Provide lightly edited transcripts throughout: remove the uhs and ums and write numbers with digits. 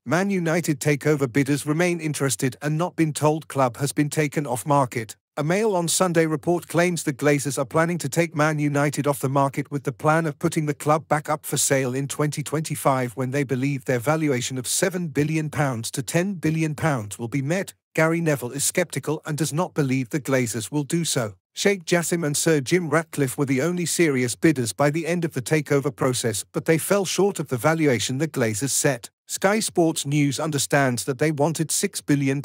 Man United takeover bidders remain interested and not been told club has been taken off market. A Mail on Sunday report claims the Glazers are planning to take Man United off the market with the plan of putting the club back up for sale in 2025 when they believe their valuation of £7 billion to £10 billion will be met. Gary Neville is sceptical and does not believe the Glazers will do so. Sheikh Jassim and Sir Jim Ratcliffe were the only serious bidders by the end of the takeover process, but they fell short of the valuation the Glazers set. Sky Sports News understands that they wanted £6 billion.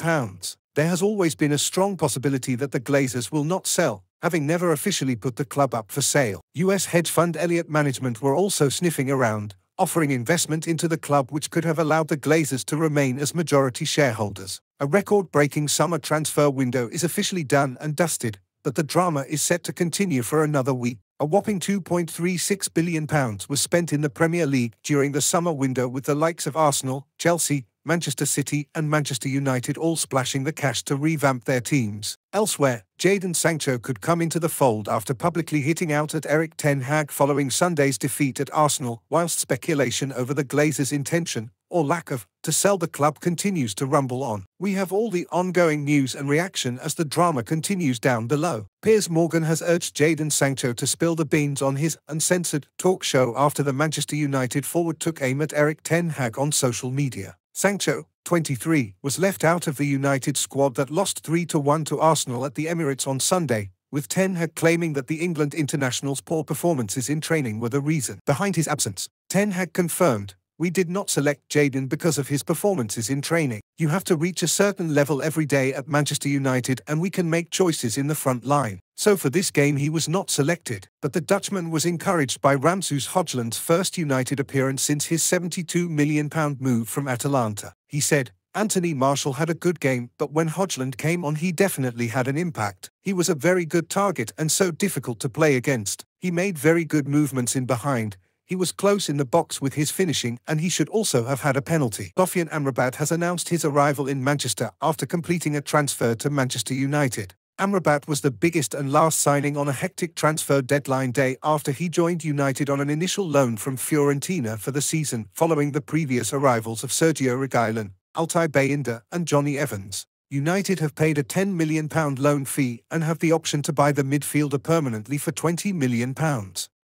There has always been a strong possibility that the Glazers will not sell, having never officially put the club up for sale. US hedge fund Elliott Management were also sniffing around, offering investment into the club which could have allowed the Glazers to remain as majority shareholders. A record-breaking summer transfer window is officially done and dusted, but the drama is set to continue for another week. A whopping £2.36 billion was spent in the Premier League during the summer window, with the likes of Arsenal, Chelsea, Manchester City and Manchester United all splashing the cash to revamp their teams. Elsewhere, Jadon Sancho could come into the fold after publicly hitting out at Erik ten Hag following Sunday's defeat at Arsenal, whilst speculation over the Glazers' intention, or lack of, to sell the club continues to rumble on. We have all the ongoing news and reaction as the drama continues down below. Piers Morgan has urged Jadon Sancho to spill the beans on his uncensored talk show after the Manchester United forward took aim at Erik ten Hag on social media. Sancho, 23, was left out of the United squad that lost 3-1 to Arsenal at the Emirates on Sunday, with ten Hag claiming that the England international's poor performances in training were the reason behind his absence. Ten Hag confirmed, "We did not select Jadon because of his performances in training. You have to reach a certain level every day at Manchester United and we can make choices in the front line. So for this game he was not selected." But the Dutchman was encouraged by Rasmus Højlund's first United appearance since his £72 million move from Atalanta. He said, "Anthony Martial had a good game, but when Højlund came on he definitely had an impact. He was a very good target and so difficult to play against. He made very good movements in behind. He was close in the box with his finishing and he should also have had a penalty." Sofyan Amrabat has announced his arrival in Manchester after completing a transfer to Manchester United. Amrabat was the biggest and last signing on a hectic transfer deadline day after he joined United on an initial loan from Fiorentina for the season, following the previous arrivals of Sergio Reguilon, Altay Bayindir and Johnny Evans. United have paid a £10 million loan fee and have the option to buy the midfielder permanently for £20 million.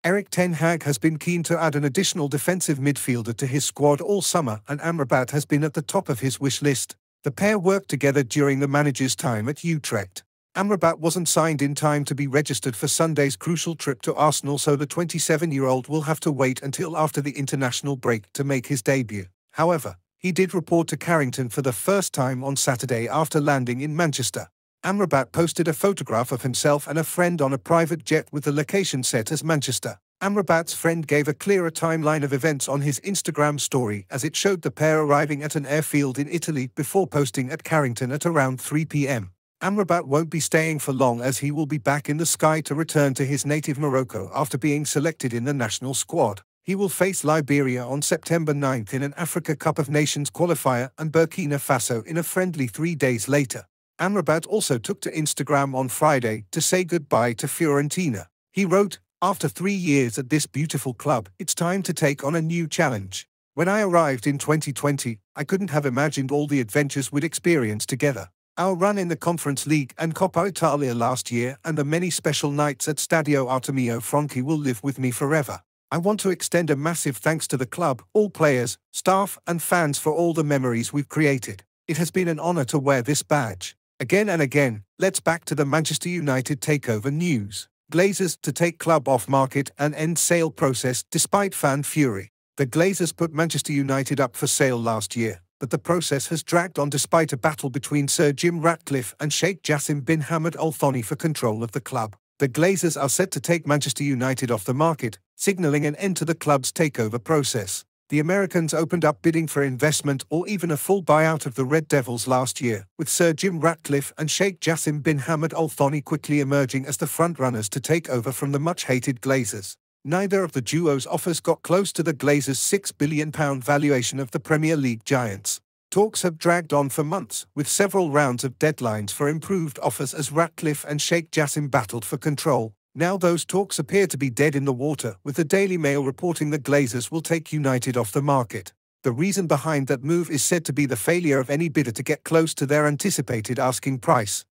Erik ten Hag has been keen to add an additional defensive midfielder to his squad all summer, and Amrabat has been at the top of his wish list. The pair worked together during the manager's time at Utrecht. Amrabat wasn't signed in time to be registered for Sunday's crucial trip to Arsenal, so the 27-year-old will have to wait until after the international break to make his debut. However, he did report to Carrington for the first time on Saturday after landing in Manchester. Amrabat posted a photograph of himself and a friend on a private jet with the location set as Manchester. Amrabat's friend gave a clearer timeline of events on his Instagram story as it showed the pair arriving at an airfield in Italy before posting at Carrington at around 3 p.m. Amrabat won't be staying for long as he will be back in the sky to return to his native Morocco after being selected in the national squad. He will face Liberia on September 9th in an Africa Cup of Nations qualifier and Burkina Faso in a friendly 3 days later. Amrabat also took to Instagram on Friday to say goodbye to Fiorentina. He wrote, "After 3 years at this beautiful club, it's time to take on a new challenge. When I arrived in 2020, I couldn't have imagined all the adventures we'd experience together. Our run in the Conference League and Coppa Italia last year and the many special nights at Stadio Artemio Franchi will live with me forever. I want to extend a massive thanks to the club, all players, staff and fans for all the memories we've created. It has been an honor to wear this badge. Again and again." Let's back to the Manchester United takeover news. Glazers to take club off market and end sale process despite fan fury. The Glazers put Manchester United up for sale last year, but the process has dragged on despite a battle between Sir Jim Ratcliffe and Sheikh Jassim bin Hamad Al Thani for control of the club. The Glazers are set to take Manchester United off the market, signalling an end to the club's takeover process. The Americans opened up bidding for investment or even a full buyout of the Red Devils last year, with Sir Jim Ratcliffe and Sheikh Jassim bin Hamad Al Thani quickly emerging as the frontrunners to take over from the much-hated Glazers. Neither of the duo's offers got close to the Glazers' £6 billion valuation of the Premier League giants. Talks have dragged on for months, with several rounds of deadlines for improved offers as Ratcliffe and Sheikh Jassim battled for control. Now those talks appear to be dead in the water, with the Daily Mail reporting the Glazers will take United off the market. The reason behind that move is said to be the failure of any bidder to get close to their anticipated asking price.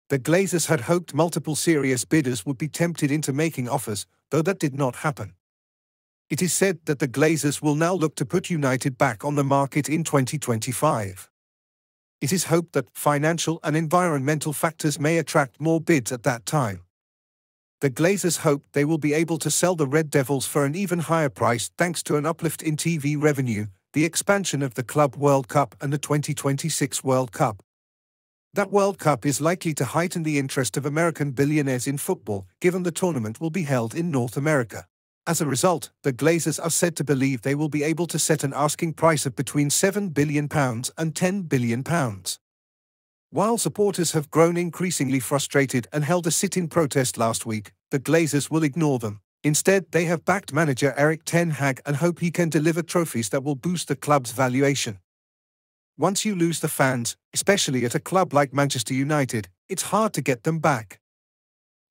The Glazers had hoped multiple serious bidders would be tempted into making offers, though that did not happen. It is said that the Glazers will now look to put United back on the market in 2025. It is hoped that financial and environmental factors may attract more bids at that time. The Glazers hope they will be able to sell the Red Devils for an even higher price thanks to an uplift in TV revenue, the expansion of the Club World Cup and the 2026 World Cup. That World Cup is likely to heighten the interest of American billionaires in football, given the tournament will be held in North America. As a result, the Glazers are said to believe they will be able to set an asking price of between £7 billion and £10 billion. While supporters have grown increasingly frustrated and held a sit-in protest last week, the Glazers will ignore them. Instead, they have backed manager Erik ten Hag and hope he can deliver trophies that will boost the club's valuation. Once you lose the fans, especially at a club like Manchester United, it's hard to get them back.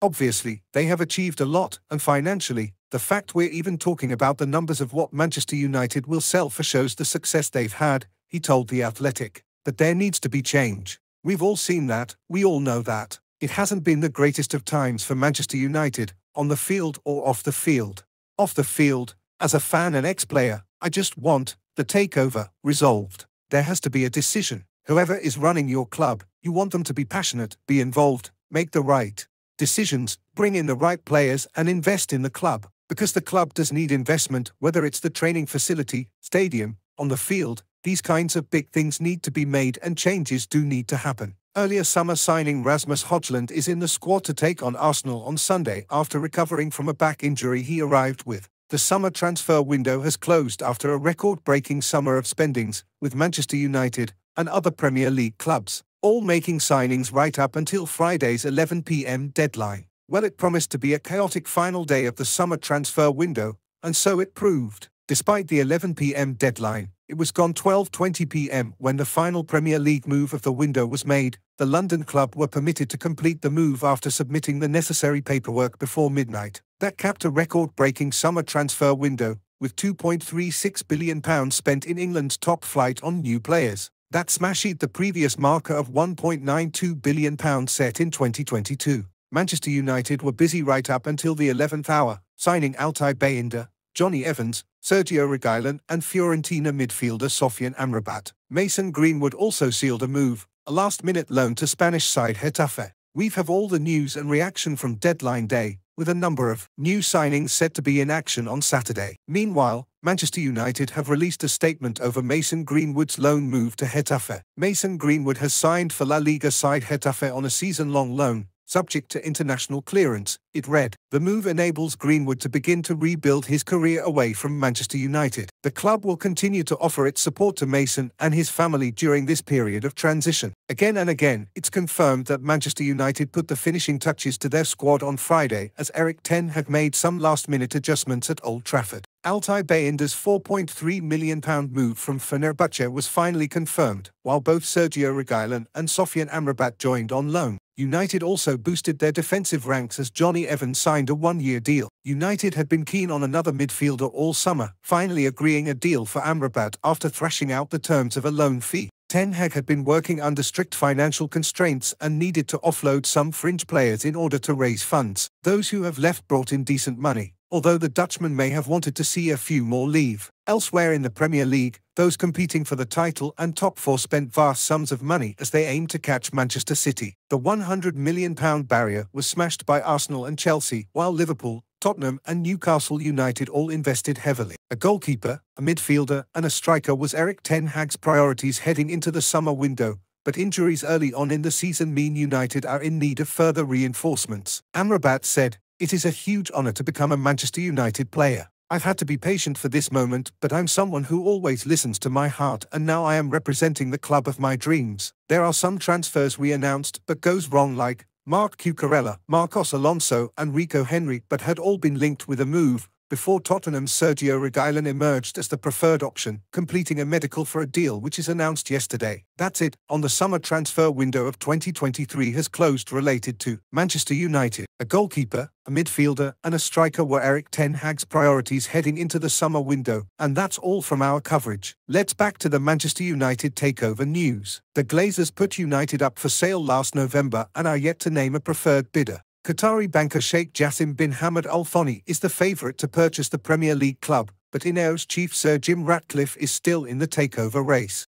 Obviously, they have achieved a lot, and financially, the fact we're even talking about the numbers of what Manchester United will sell for shows the success they've had, he told The Athletic. But there needs to be change. We've all seen that, we all know that. It hasn't been the greatest of times for Manchester United, on the field or off the field. Off the field, as a fan and ex-player, I just want the takeover resolved. There has to be a decision. Whoever is running your club, you want them to be passionate, be involved, make the right decisions, bring in the right players and invest in the club. Because the club does need investment, whether it's the training facility, stadium, on the field. These kinds of big things need to be made and changes do need to happen. Earlier summer signing Rasmus Højlund is in the squad to take on Arsenal on Sunday after recovering from a back injury he arrived with. The summer transfer window has closed after a record-breaking summer of spendings, with Manchester United and other Premier League clubs, all making signings right up until Friday's 11 p.m. deadline. Well, it promised to be a chaotic final day of the summer transfer window, and so it proved. Despite the 11 p.m. deadline, it was gone 12:20 p.m. when the final Premier League move of the window was made. The London club were permitted to complete the move after submitting the necessary paperwork before midnight. That capped a record-breaking summer transfer window, with £2.36 billion spent in England's top flight on new players. That smashed the previous marker of £1.92 billion set in 2022. Manchester United were busy right up until the 11th hour, signing Altay Bayındır, Johnny Evans, Sergio Reguilón and Fiorentina midfielder Sofian Amrabat. Mason Greenwood also sealed a move, a last-minute loan to Spanish side Getafe. We have all the news and reaction from deadline day, with a number of new signings set to be in action on Saturday. Meanwhile, Manchester United have released a statement over Mason Greenwood's loan move to Getafe. Mason Greenwood has signed for La Liga side Getafe on a season-long loan, subject to international clearance, it read. The move enables Greenwood to begin to rebuild his career away from Manchester United. The club will continue to offer its support to Mason and his family during this period of transition. Again and again, it's confirmed that Manchester United put the finishing touches to their squad on Friday as Erik ten Hag made some last-minute adjustments at Old Trafford. Altay Bayındır's £4.3 million move from Fenerbahce was finally confirmed, while both Sergio Reguilón and Sofian Amrabat joined on loan. United also boosted their defensive ranks as Johnny Evans signed a one-year deal. United had been keen on another midfielder all summer, finally agreeing a deal for Amrabat after thrashing out the terms of a loan fee. Ten Hag had been working under strict financial constraints and needed to offload some fringe players in order to raise funds. Those who have left brought in decent money, although the Dutchman may have wanted to see a few more leave. Elsewhere in the Premier League, those competing for the title and top four spent vast sums of money as they aimed to catch Manchester City. The £100 million barrier was smashed by Arsenal and Chelsea, while Liverpool, Tottenham and Newcastle United all invested heavily. A goalkeeper, a midfielder and a striker was Erik ten Hag's priorities heading into the summer window, but injuries early on in the season mean United are in need of further reinforcements. Amrabat said, "It is a huge honour to become a Manchester United player. I've had to be patient for this moment, but I'm someone who always listens to my heart and now I am representing the club of my dreams. There are some transfers we announced but goes wrong like Marc Cucurella, Marcos Alonso and Rico Henry but had all been linked with a move, before Tottenham's Sergio Reguilon emerged as the preferred option, completing a medical for a deal which is announced yesterday. That's it, on the summer transfer window of 2023 has closed related to Manchester United. A goalkeeper, a midfielder and a striker were Erik ten Hag's priorities heading into the summer window, and that's all from our coverage. Let's back to the Manchester United takeover news. The Glazers put United up for sale last November and are yet to name a preferred bidder. Qatari banker Sheikh Jassim bin Hamad Al Thani is the favourite to purchase the Premier League club, but Ineos chief Sir Jim Ratcliffe is still in the takeover race.